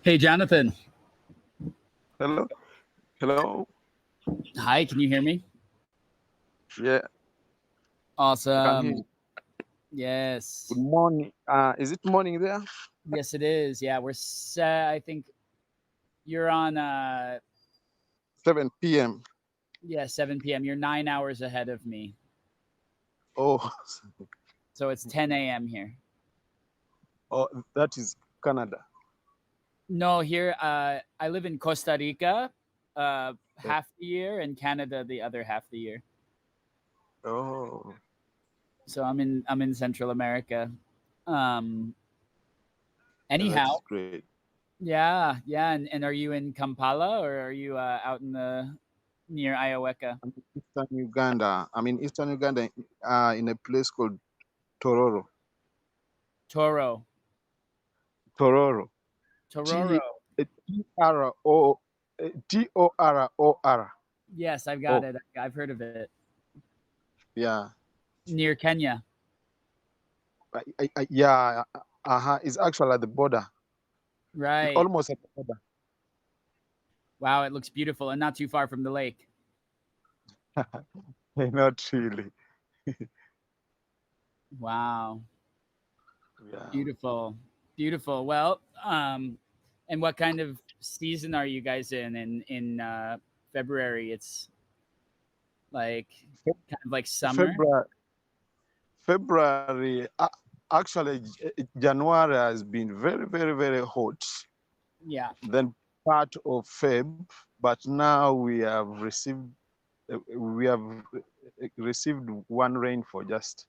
Hey, Jonathan. Hello. Hello. Hi, can you hear me? Yeah, I can hear Awesome. you. Yes. Good morning. Is it morning there? Yes, it is. Yeah, we're set. I think you're on 7 p.m. 7 p.m. You're 9 hours ahead of me. Oh, So it's 10 a.m. here. oh, that is Canada. No, here I live in Costa Rica Oh, half the year and Canada the other half the year. oh, So I'm in Central America. Um that anyhow, is great. yeah, and are you in Kampala or are you out in the near Ioweka? I'm in Eastern Uganda. I'm in Eastern Uganda, in a place called Tororo. Toro. Tororo. Tororo. T R O Toror. Yes, I've got Oh, it. I've heard of it. yeah, Near Kenya. yeah. It's actually at the border. It's Right. almost at the border. Wow, it looks beautiful and not too far from the lake. Not really. Wow. Yeah. Beautiful. Beautiful. Well, and what kind of season are you guys in February? It's like kind of like summer. February. February, actually, January has been very, very, very hot. Yeah. Then part of Feb, but now we have received one rainfall just.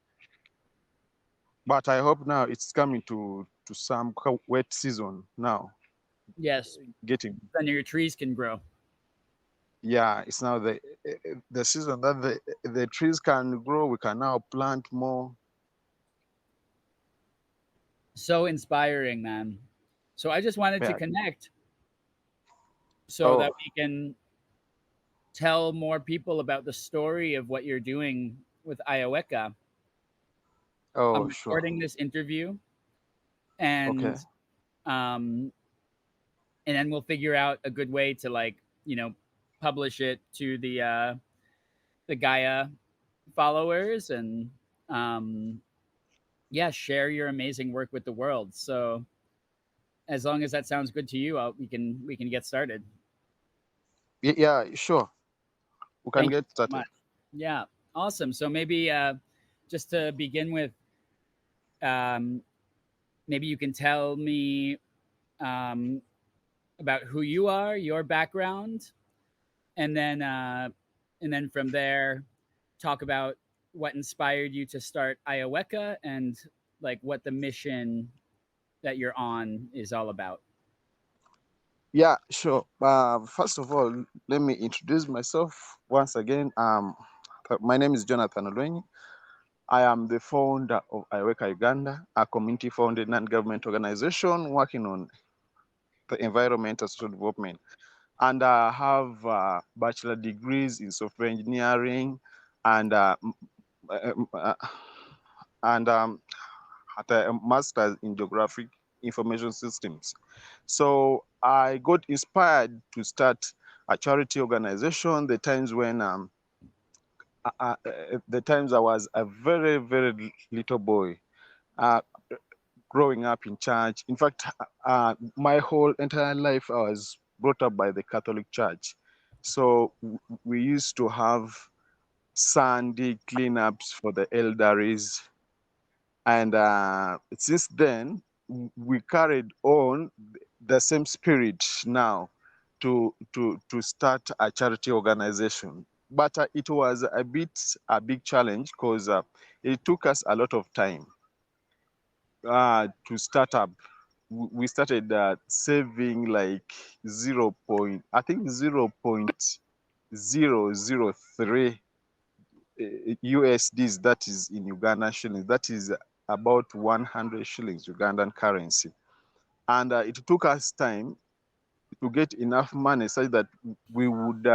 But I hope now it's coming to some wet season now. Yes. Getting Then your trees can grow. Yeah, it's now the season that the trees can grow. We can now plant more. So inspiring, man. So I just wanted to Yeah. connect so that Oh, we can tell more people about the story of what you're doing with AYOWECCA. I'm oh, sure. recording this interview Okay. and um and then we'll figure out a good way to publish it to the GAIA followers and um yeah, share your amazing work with the world. So as long as that sounds good to you, we can get started. Yeah, sure. We can Thank you get so started. much. Yeah, awesome. So maybe just to begin with, um, maybe you can tell me um, about who you are, your background, and then from there, talk about what inspired you to start AYOWECCA and like what the mission that you're on is all about. Yeah, sure. First of all, let me introduce myself once again. My name is Jonathan Olwenyi. I am the founder of AYOWECCA Uganda, a community-founded non-government organization working on the environment and social development. And I have bachelor degrees in software engineering and uh, and at a master's in geographic information systems. So I got inspired to start a charity organization the times I was a very, very little boy, uh, growing up in church. In fact, my whole entire life I was brought up by the Catholic Church. So we used to have Sunday cleanups for the elderlies. And since then, we carried on the same spirit now to start a charity organization. But it was a big challenge because it took us a lot of time to start up. We started saving like I think 0.003 USDs, that is in Ugandan shillings. That is about 100 shillings Ugandan currency. And it took us time to get enough money such that we would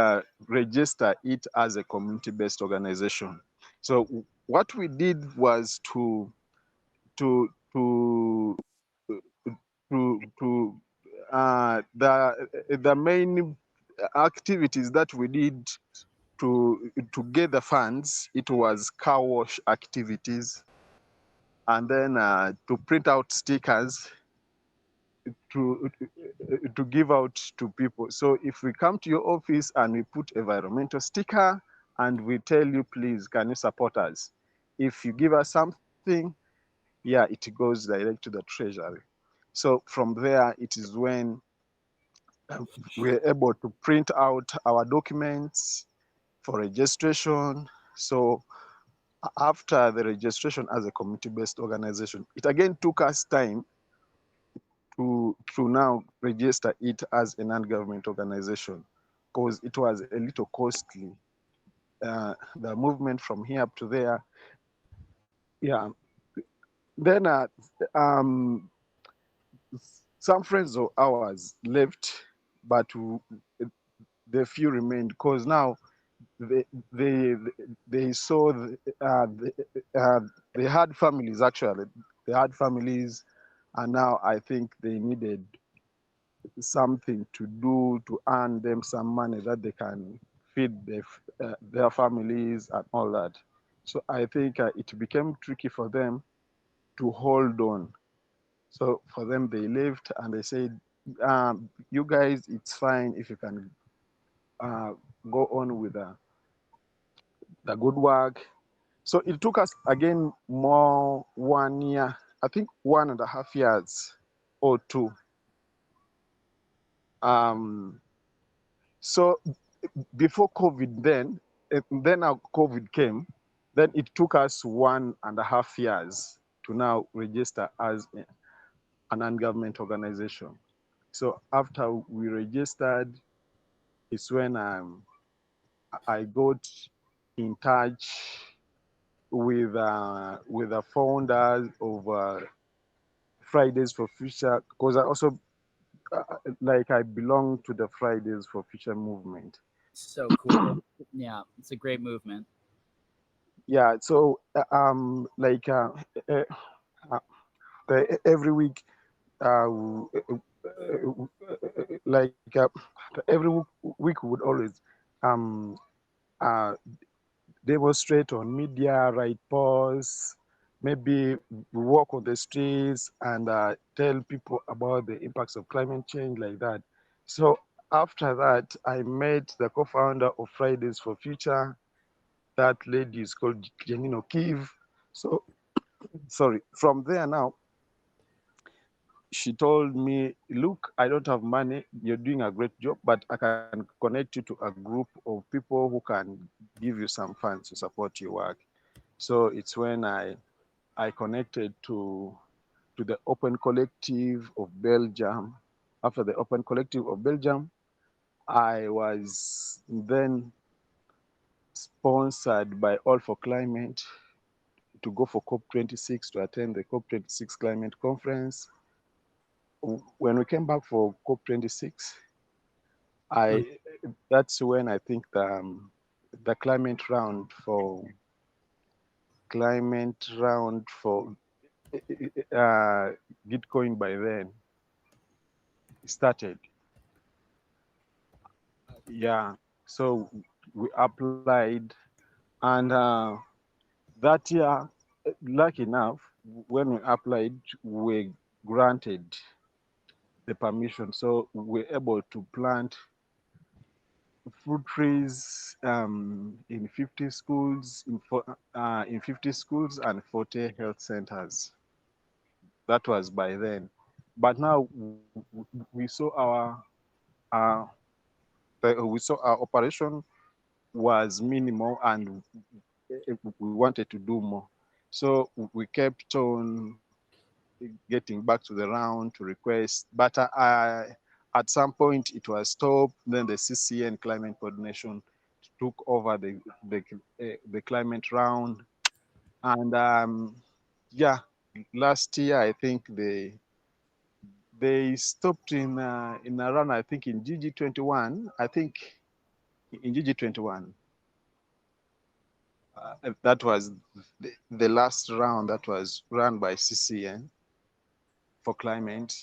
register it as a community-based organization. So what we did was to to to the main activities that we did to gather funds. It was car wash activities, and then to print out stickers to to give out to people. So if we come to your office and we put environmental sticker and we tell you, please, can you support us? If you give us something, yeah, it goes direct to the treasury. So from there, it is when we're able to print out our documents for registration. So after the registration as a community-based organization, it again took us time to now register it as a non-government organization because it was a little costly. The movement from here up to there, yeah. Then some friends of ours left, but the few remained because now they they they saw they had families actually. They had families, and now I think they needed something to do to earn them some money that they can feed their families and all that. So I think it became tricky for them to hold on. So for them, they left and they said, "You guys, it's fine if you can go on with the good work." So it took us again more 1 year, I think 1.5 years or two. Um, so before COVID, then now COVID came, then it took us 1.5 years to now register as a non-government organization. So after we registered, it's when I got in touch with the founders of Fridays for Future, because I also like I belong to the Fridays for Future movement. So cool. Yeah, it's a great movement. Yeah, so uh, uh, every week, uh, like every week we would always um, uh, demonstrate on media, write posts, maybe walk on the streets and tell people about the impacts of climate change like that. So after that, I met the co-founder of Fridays for Future. That lady is called Janino Kiv. So sorry. From there now, she told me, look, I don't have money. You're doing a great job, but I can connect you to a group of people who can give you some funds to support your work. So it's when I connected to the Open Collective of Belgium. After the Open Collective of Belgium, I was then sponsored by All for Climate to go for COP26 to attend the COP26 climate conference. When we came back for COP26, I that's when I think the climate round for uh, Gitcoin by then started. Yeah, so we applied, and that year, lucky enough, when we applied, we granted the permission, so we're able to plant fruit trees in 50 schools, in 50 schools and 40 health centers. That was by then. But now we saw uh, we saw our operation was minimal and we wanted to do more. So we kept on getting back to the round to request, but at some point it was stopped. Then the CCN climate coordination took over the climate round, and yeah, last year I think they stopped in around, I think, in GG21. I think in GG21. That was the last round that was run by CCN for climate.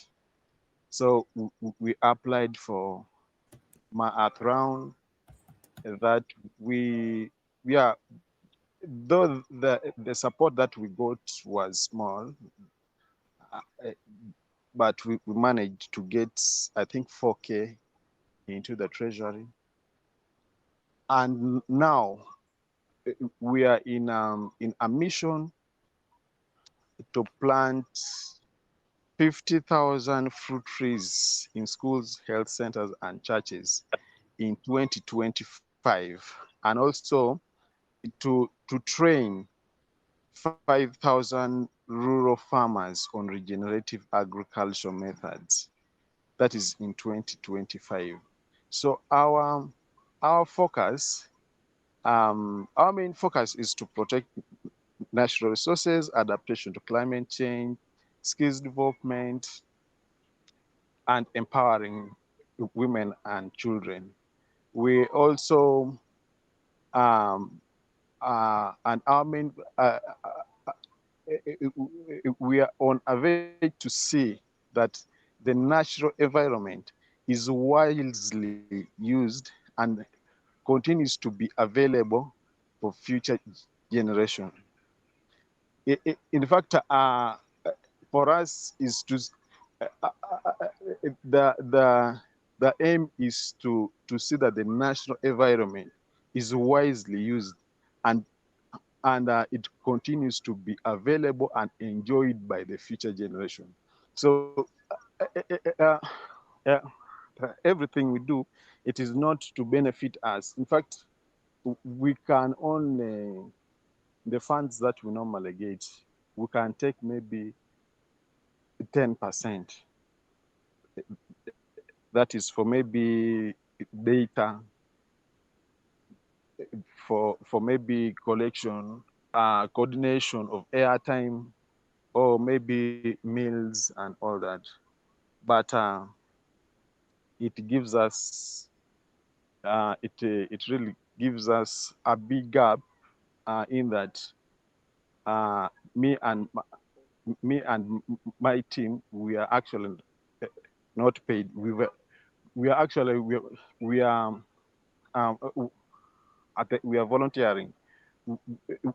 So we applied for my Earth round that we are, though the support that we got was small, uh, but we managed to get, I think, 4K into the treasury. And now we are in a mission to plant 50,000 fruit trees in schools, health centers, and churches in 2025, and also to train 5,000 rural farmers on regenerative agricultural methods. That is in 2025. So our focus, our main focus is to protect natural resources, adaptation to climate change, skills development, and empowering women and children. We also and our main we are on a way to see that the natural environment is wisely used and continues to be available for future generation. In fact, for us is to the aim is to see that the natural environment is wisely used and it continues to be available and enjoyed by the future generation. So uh, everything we do, it is not to benefit us. In fact, we can only, the funds that we normally get, we can take maybe 10%. That is for maybe data, for maybe collection, coordination of airtime, or maybe meals and all that. But it gives us, it really gives us a big gap in that uh, me and my team, we are actually not paid. We are actually we are um, we are volunteering.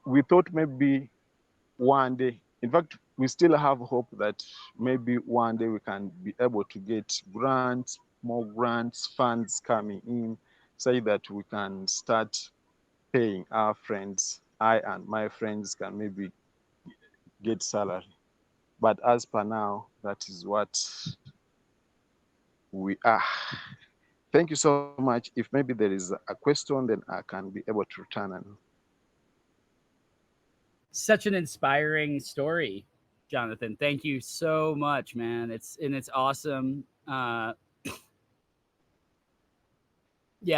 We thought maybe one day, in fact, we still have hope that maybe one day we can be able to get grants, more grants, funds coming in, so that we can start paying our friends. I and my friends can maybe get salary. But as per now, that is what we are. Thank you so much. If maybe there is a question, then I can be able to return. And Such an inspiring story, Jonathan. Thank you so much, man. It's awesome. Yeah,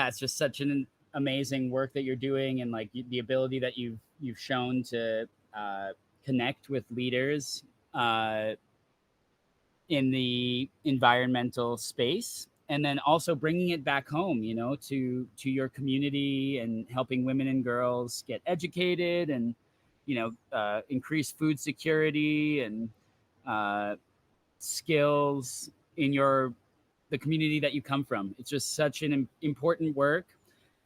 it's just such an amazing work that you're doing, and like the ability that you've shown to uh, connect with leaders uh, in the environmental space, and then also bringing it back home, you know, to your community, and helping women and girls get educated, and increase food security and uh, skills in the community that you come from. It's just such an important work.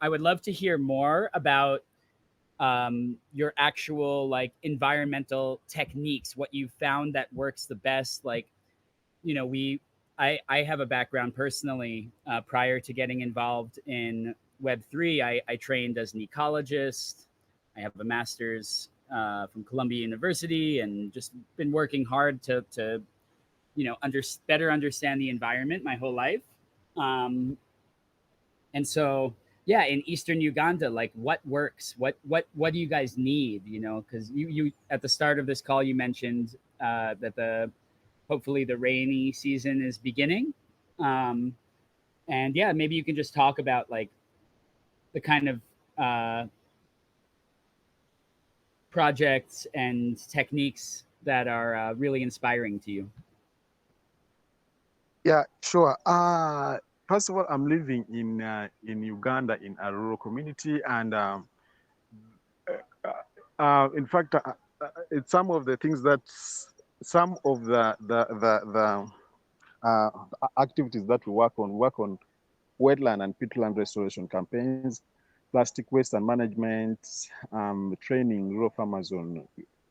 I would love to hear more about your actual like environmental techniques, what you found that works the best. Like, you know, I have a background personally. Prior to getting involved in Web3, I trained as an ecologist. I have a master's from Columbia University, and just been working hard to better understand the environment my whole life. Um, and so, yeah, in Eastern Uganda, like what works? What do you guys need? You know, because you at the start of this call you mentioned that the hopefully the rainy season is beginning. Um, and yeah, maybe you can just talk about like the kind of uh, projects and techniques that are really inspiring to you. Yeah, sure. First of all, I'm living in Uganda in a rural community, and in fact, it's some of the things that some of the activities that we work on wetland and peatland restoration campaigns, plastic waste and management, training rural farmers on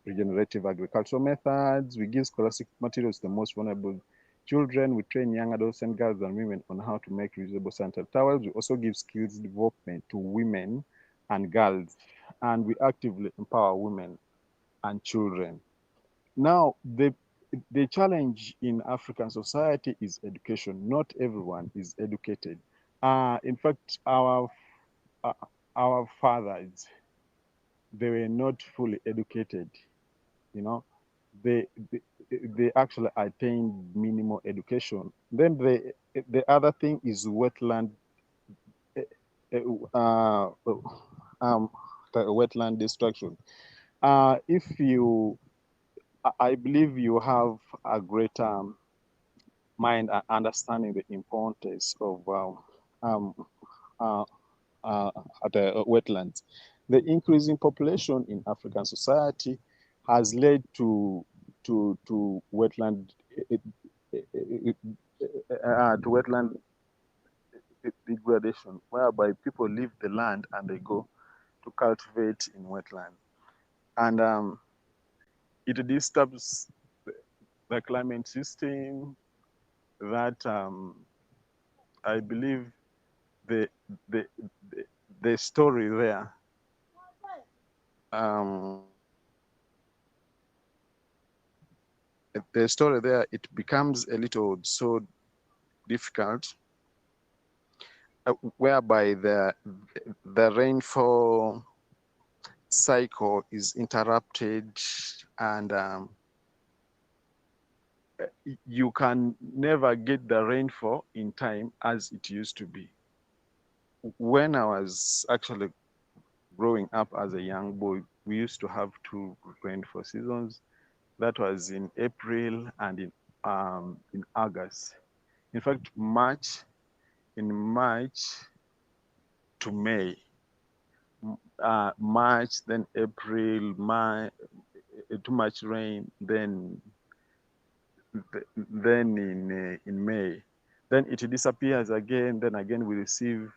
regenerative agricultural methods. We give scholastic materials to the most vulnerable children. We train young adults and girls and women on how to make reusable sanitary towels. We also give skills development to women and girls, and we actively empower women and children. Now, the challenge in African society is education. Not everyone is educated. In fact, uh, our fathers, they were not fully educated. You know, they they actually attained minimal education. Then the other thing is wetland, uh, um, the wetland destruction. If you, I believe you have a great mind and understanding the importance of um, uh, uh, the wetlands. The increasing population in African society has led to wetland to wetland degradation, whereby people leave the land and they go to cultivate in wetland, and it disturbs the climate system. That I believe the the the, the story there um, the story there, it becomes a little so difficult, whereby the rainfall cycle is interrupted, and you can never get the rainfall in time as it used to be. When I was actually growing up as a young boy, we used to have two rainfall seasons. That was in April and in August. In fact, March to May, March, then April, too much rain, then in May, then it disappears again. Then again we receive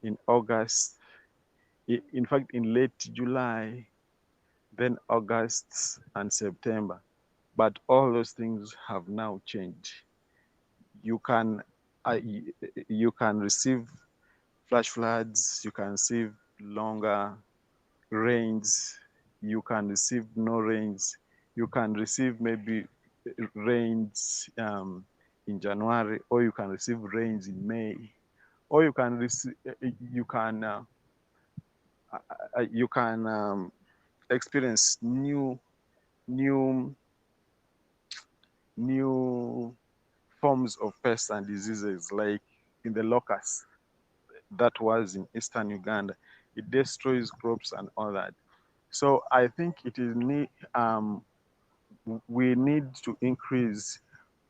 in August. In fact, in late July, then August and September. But all those things have now changed. You can uh, you can receive flash floods. You can receive longer rains. You can receive no rains. You can receive maybe rains in January, or you can receive rains in May, or you can experience new new forms of pests and diseases, like in the locust that was in eastern Uganda. It destroys crops and all that. So I think it is we need to increase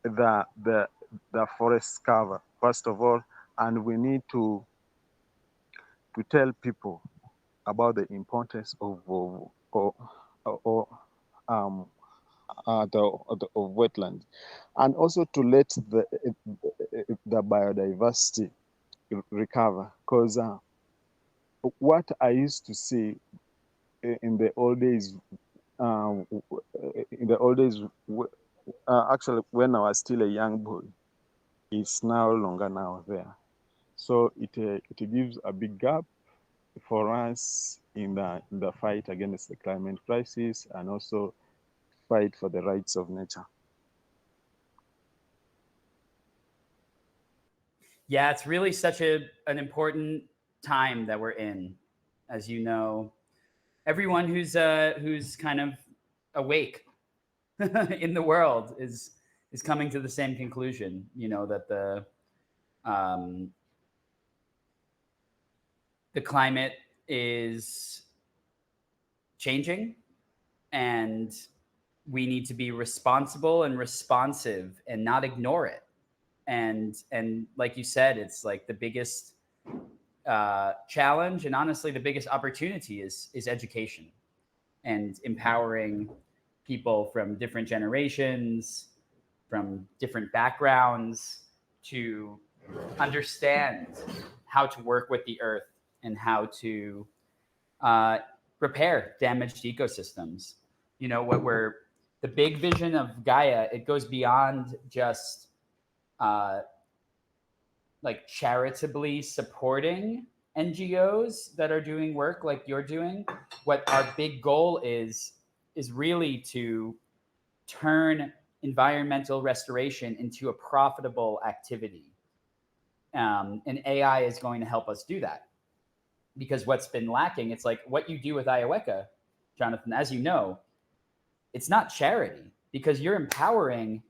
the the the forest cover first of all, and we need to tell people about the importance of um, of wetlands, and also to let the biodiversity recover. Because what I used to see in the old days, um, in the old days, actually when I was still a young boy, is no longer now there. So it gives a big gap for us in the fight against the climate crisis, and also fight for the rights of nature. Yeah, it's really such an important time that we're in. As you know, everyone who's kind of awake in the world is coming to the same conclusion. You know that um, the climate is changing, and we need to be responsible and responsive and not ignore it. And like you said, it's like the biggest challenge, and honestly the biggest opportunity is education and empowering people from different generations, from different backgrounds, to understand how to work with the earth and how to uh, repair damaged ecosystems. You know what we're the big vision of Gaia. It goes beyond just uh, like charitably supporting NGOs that are doing work like you're doing. What our big goal is really to turn environmental restoration into a profitable activity. And AI is going to help us do that, because what's been lacking, it's like what you do with AYOWECCA, Jonathan, as you know, it's not charity, because you're empowering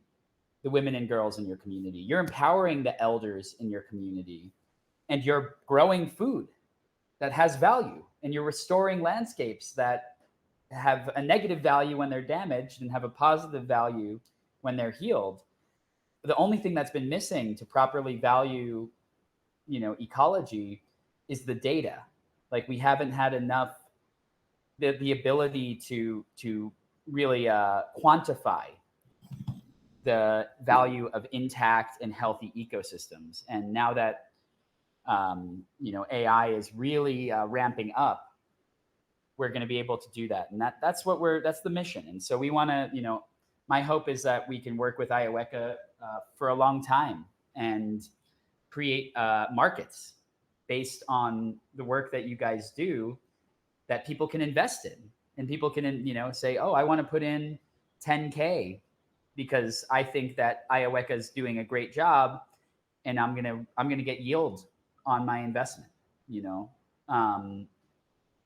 the women and girls in your community. You're empowering the elders in your community, and you're growing food that has value, and you're restoring landscapes that have a negative value when they're damaged and have a positive value when they're healed. The only thing that's been missing to properly value, ecology is the data. Like we haven't had enough the ability to really quantify the value of intact and healthy ecosystems. And now that AI is really ramping up, we're going to be able to do that. And that's the mission. And so we want to, my hope is that we can work with AYOWECCA for a long time and create markets based on the work that you guys do, that people can invest in, and people can, say, oh, I want to put in 10K because I think that AYOWECCA is doing a great job, and I'm gonna get yield on my investment. You know, um,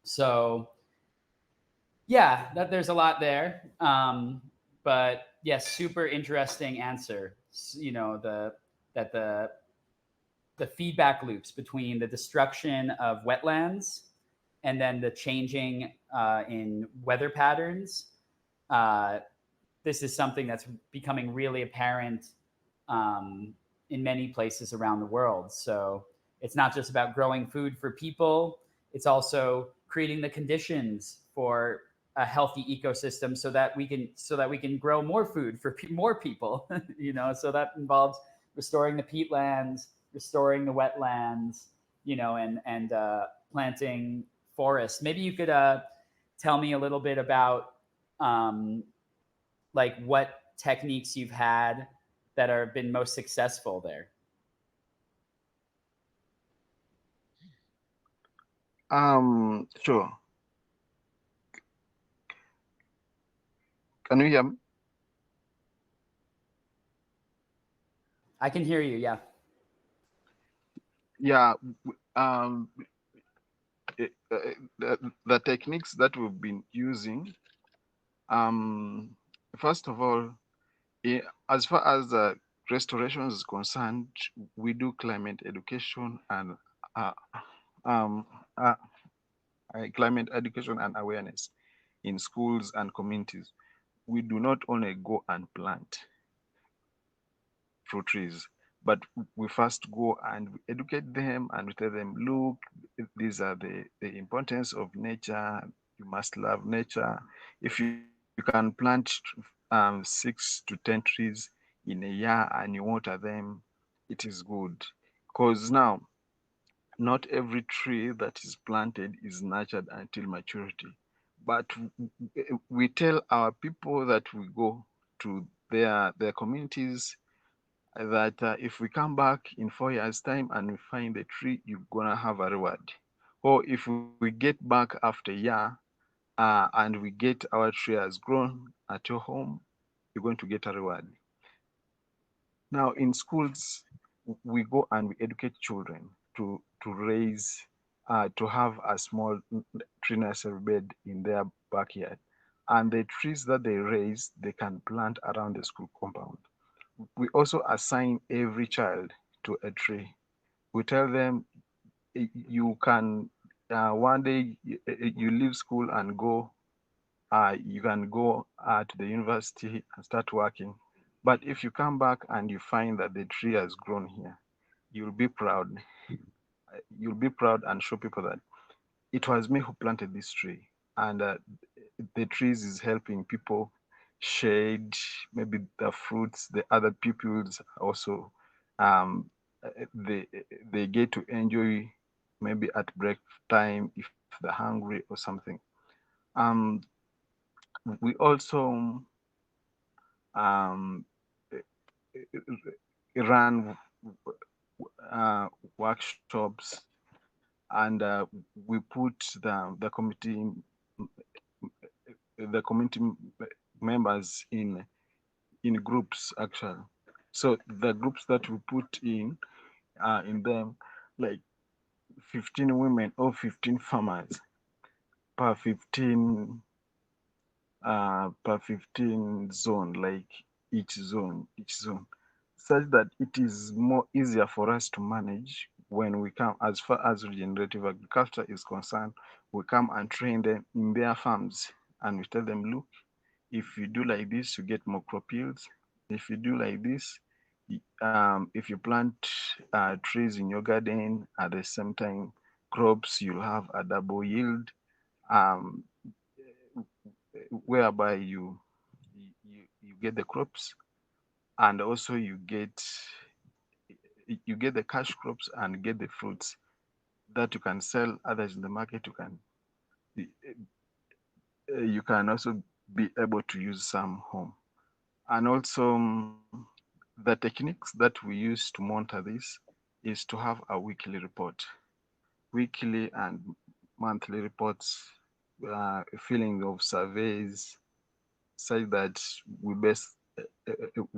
so yeah, that there's a lot there. But yes, super interesting answer. The that the feedback loops between the destruction of wetlands and then the changing in weather patterns. Uh, this is something that's becoming really apparent um, in many places around the world. So it's not just about growing food for people; it's also creating the conditions for a healthy ecosystem so that we can grow more food for more people. So that involves restoring the peatlands, restoring the wetlands, and planting forests. Maybe you could tell me a little bit about um, like what techniques you've had that have been most successful there. Sure. Can you hear me? I can hear you. Yeah. Yeah. Um, the techniques that we've been using. Um, First of all, as far as restoration is concerned, we do climate education and uh, um, uh, climate education and awareness in schools and communities. We do not only go and plant fruit trees, but we first go and we educate them and we tell them, look, these are the importance of nature. You must love nature. If you can plant 6 to 10 trees in a year and you water them, it is good. Because now, not every tree that is planted is nurtured until maturity. But we tell our people that we go to their communities that if we come back in 4 years' time and we find the tree, you're gonna have a reward. Or if we get back after a year and we get our tree has grown at your home, you're going to get a reward. Now in schools, we go and we educate children to raise to have a small tree nursery bed in their backyard, and the trees that they raise they can plant around the school compound. We also assign every child to a tree. We tell them you can one day you leave school and go you can go to the university and start working. But if you come back and you find that the tree has grown here, you'll be proud. You'll be proud and show people that it was me who planted this tree, and the trees is helping people shade, maybe the fruits, the other pupils also, um, they get to enjoy maybe at break time if they're hungry or something. Um, we also um, run uh, workshops, and we put the community members in groups actually. So the groups that we put in them, like 15 women or 15 farmers per 15 per 15 zone, like each zone, such that it is more easier for us to manage when we come. As far as regenerative agriculture is concerned, we come and train them in their farms, and we tell them, look, if you do like this, you get more crop yields. If you do like this, if you plant trees in your garden at the same time crops, you'll have a double yield, um, whereby you get the crops, and also you get the cash crops and get the fruits that you can sell others in the market. You can also be able to use some home. And also, the techniques that we use to monitor this is to have a weekly report, weekly and monthly reports, filling of surveys, such that we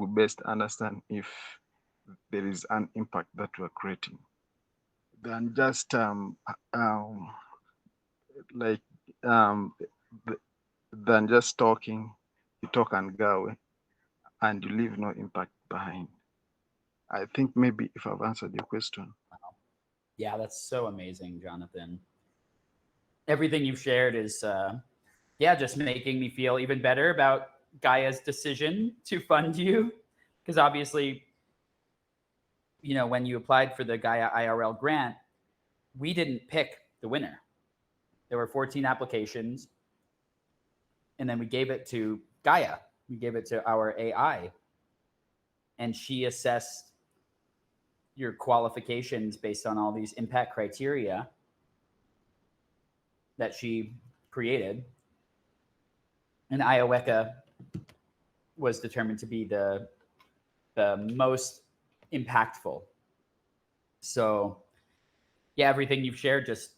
best understand if there is an impact that we're creating, than just like um, th- than just talking. You talk and go away, and you leave no impact behind. I think maybe if I've answered your question. Yeah, that's so amazing, Jonathan. Everything you've shared is, yeah, just making me feel even better about Gaia's decision to fund you. Because obviously, when you applied for the Gaia IRL grant, we didn't pick the winner. There were 14 applications, and then we gave it to Gaia. We gave it to our AI, and she assessed your qualifications based on all these impact criteria that she created. And AYOWECCA was determined to be the most impactful. So yeah, everything you've shared just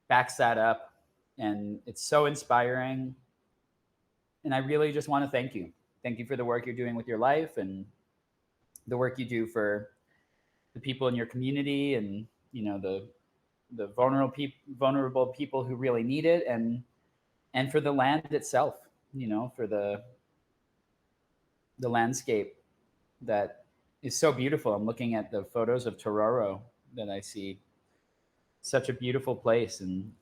backs that up, and it's so inspiring. And I really just want to thank you. Thank you for the work you're doing with your life and the work you do for the people in your community, and the vulnerable people who really need it, and for the land itself. For the landscape that is so beautiful. I'm looking at the photos of Tororo that I see. Such a beautiful place, and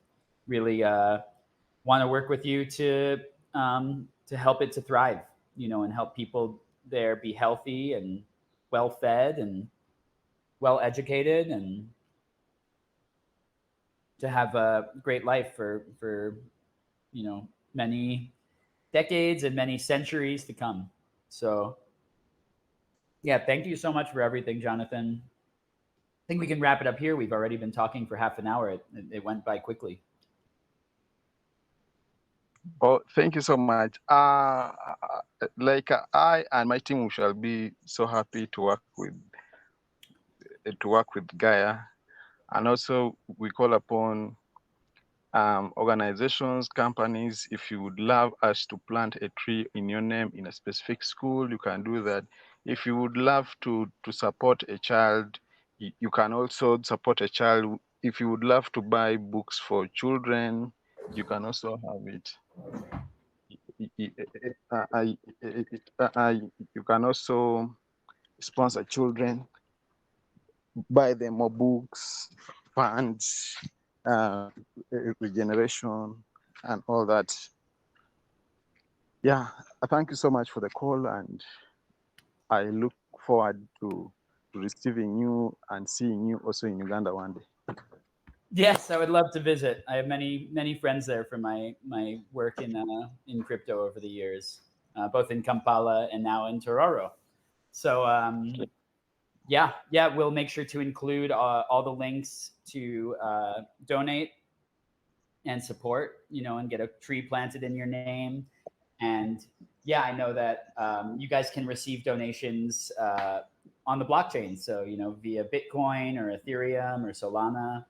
really want to work with you to help it to thrive, and help people there be healthy and well fed and well educated, and to have a great life for many decades and many centuries to come. So yeah, thank you so much for everything, Jonathan. I think we can wrap it up here. We've already been talking for half an hour. It went by quickly. Oh, thank you so much. Like I and my team, we shall be so happy to work with Gaia, and also we call upon organizations, companies. If you would love us to plant a tree in your name in a specific school, you can do that. If you would love to support a child, you can also support a child. If you would love to buy books for children, you can also have it. You can also sponsor children, buy them more books, funds, uh, regeneration, and all that. Yeah, thank you so much for the call, and I look forward to receiving you and seeing you also in Uganda one day. Yes, I would love to visit. I have many friends there from my work in crypto over the years, both in Kampala and now in Tororo. So yeah, we'll make sure to include all the links to donate and support, and get a tree planted in your name. And yeah, I know that you guys can receive donations on the blockchain. So, via Bitcoin or Ethereum or Solana.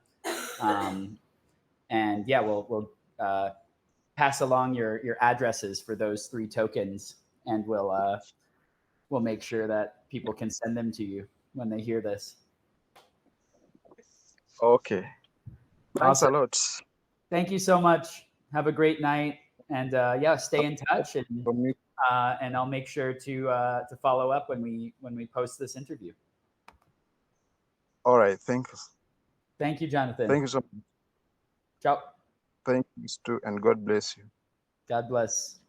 Um, and yeah, we'll pass along your addresses for those 3 tokens, and we'll make sure that people can send them to you when they hear this. Okay. Thanks a Awesome. lot. Thank you so much. Have a great night, and yeah, stay in touch, and I'll make sure to follow up when we post this interview. All right. Thank you. Thank you, Jonathan. Thank you so much. Ciao. Thank you too, and God bless you. God bless.